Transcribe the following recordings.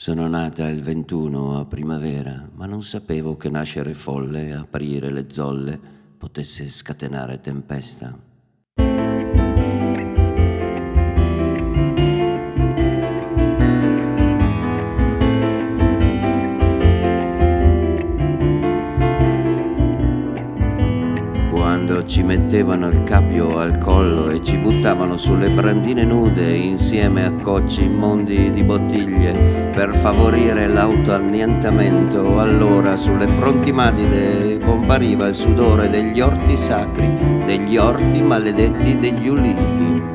Sono nata il 21 a primavera, ma non sapevo che nascere folle e aprire le zolle potesse scatenare tempesta. Quando ci mettevano il cappio al collo e ci buttavano sulle brandine nude insieme a cocci immondi di bottiglie per favorire l'autoannientamento, allora sulle fronti madide compariva il sudore degli orti sacri, degli orti maledetti degli ulivi.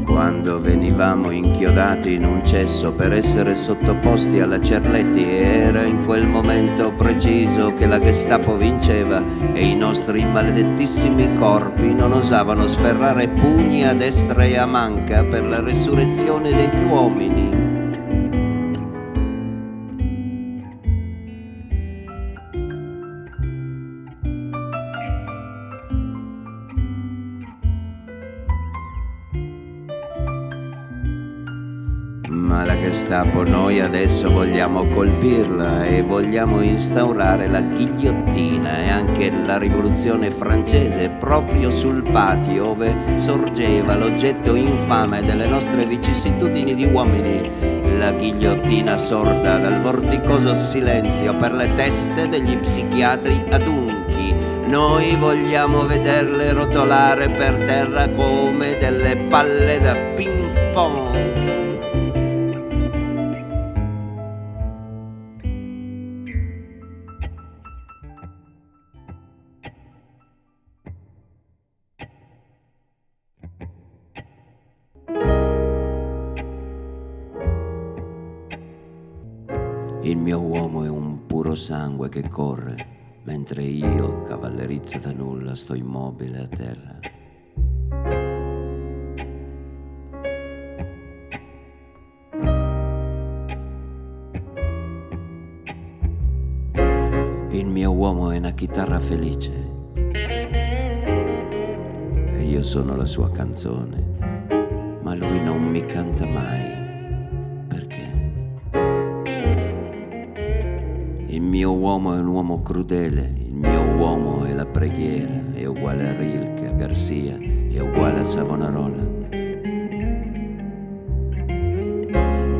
Quando venivamo inchiodati in un cesso per essere sottoposti alla Cerletti, era in quel momento preciso che la Gestapo vinceva e i nostri maledettissimi corpi non osavano sferrare pugni a destra e a manca per la resurrezione degli uomini. Ma la Gestapo noi adesso vogliamo colpirla e vogliamo instaurare la ghigliottina e anche la rivoluzione francese proprio sul patio ove sorgeva l'oggetto infame delle nostre vicissitudini di uomini, la ghigliottina sorda dal vorticoso silenzio per le teste degli psichiatri adunchi. Noi vogliamo vederle rotolare per terra come delle palle da ping pong. Il mio uomo è un puro sangue che corre, mentre io, cavallerizza da nulla, sto immobile a terra. Il mio uomo è una chitarra felice e io sono la sua canzone, ma lui non mi canta mai. Il mio uomo è un uomo crudele, il mio uomo è la preghiera, è uguale a Rilke, a Garcia, è uguale a Savonarola.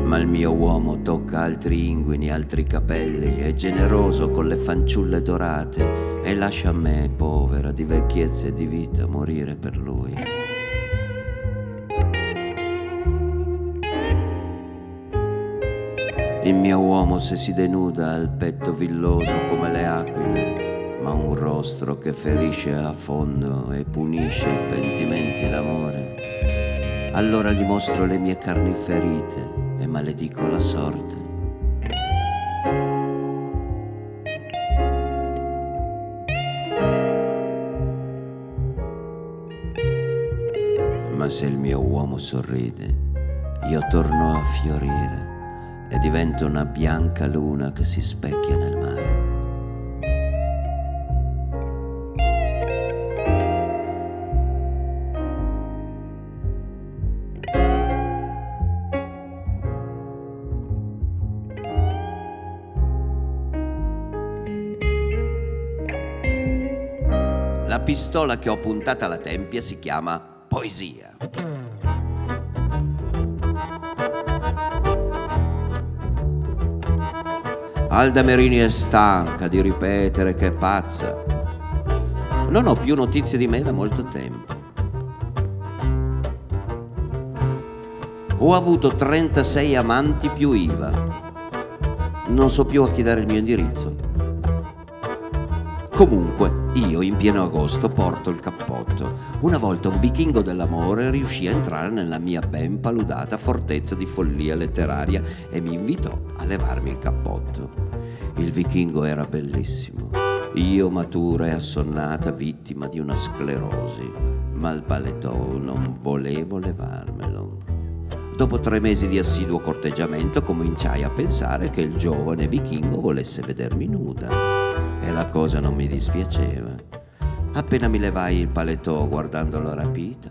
Ma il mio uomo tocca altri inguini, altri capelli, è generoso con le fanciulle dorate e lascia a me, povera di vecchiezza e di vita, morire per lui. Il mio uomo se si denuda ha il petto villoso come le aquile, ma un rostro che ferisce a fondo e punisce i pentimenti d'amore. Allora gli mostro le mie carni ferite e maledico la sorte. Ma se il mio uomo sorride, io torno a fiorire e divento una bianca luna che si specchia nel mare. La pistola che ho puntata alla tempia si chiama poesia. Alda Merini è stanca di ripetere che è pazza. Non ho più notizie di me da molto tempo. Ho avuto 36 amanti più IVA. Non so più a chi dare il mio indirizzo. Comunque, io in pieno agosto porto il cappotto. Una volta un vichingo dell'amore riuscì a entrare nella mia ben paludata fortezza di follia letteraria e mi invitò a levarmi il cappotto. Il vichingo era bellissimo, io matura e assonnata, vittima di una sclerosi, ma il paletò non volevo levarmelo. Dopo 3 mesi di assiduo corteggiamento cominciai a pensare che il giovane vichingo volesse vedermi nuda e la cosa non mi dispiaceva. Appena mi levai il paletò guardando la rapita,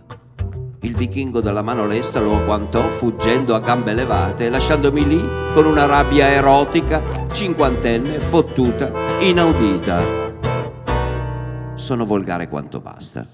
il vichingo dalla mano lesta lo agguantò fuggendo a gambe levate, lasciandomi lì con una rabbia erotica, cinquantenne, fottuta, inaudita. Sono volgare quanto basta.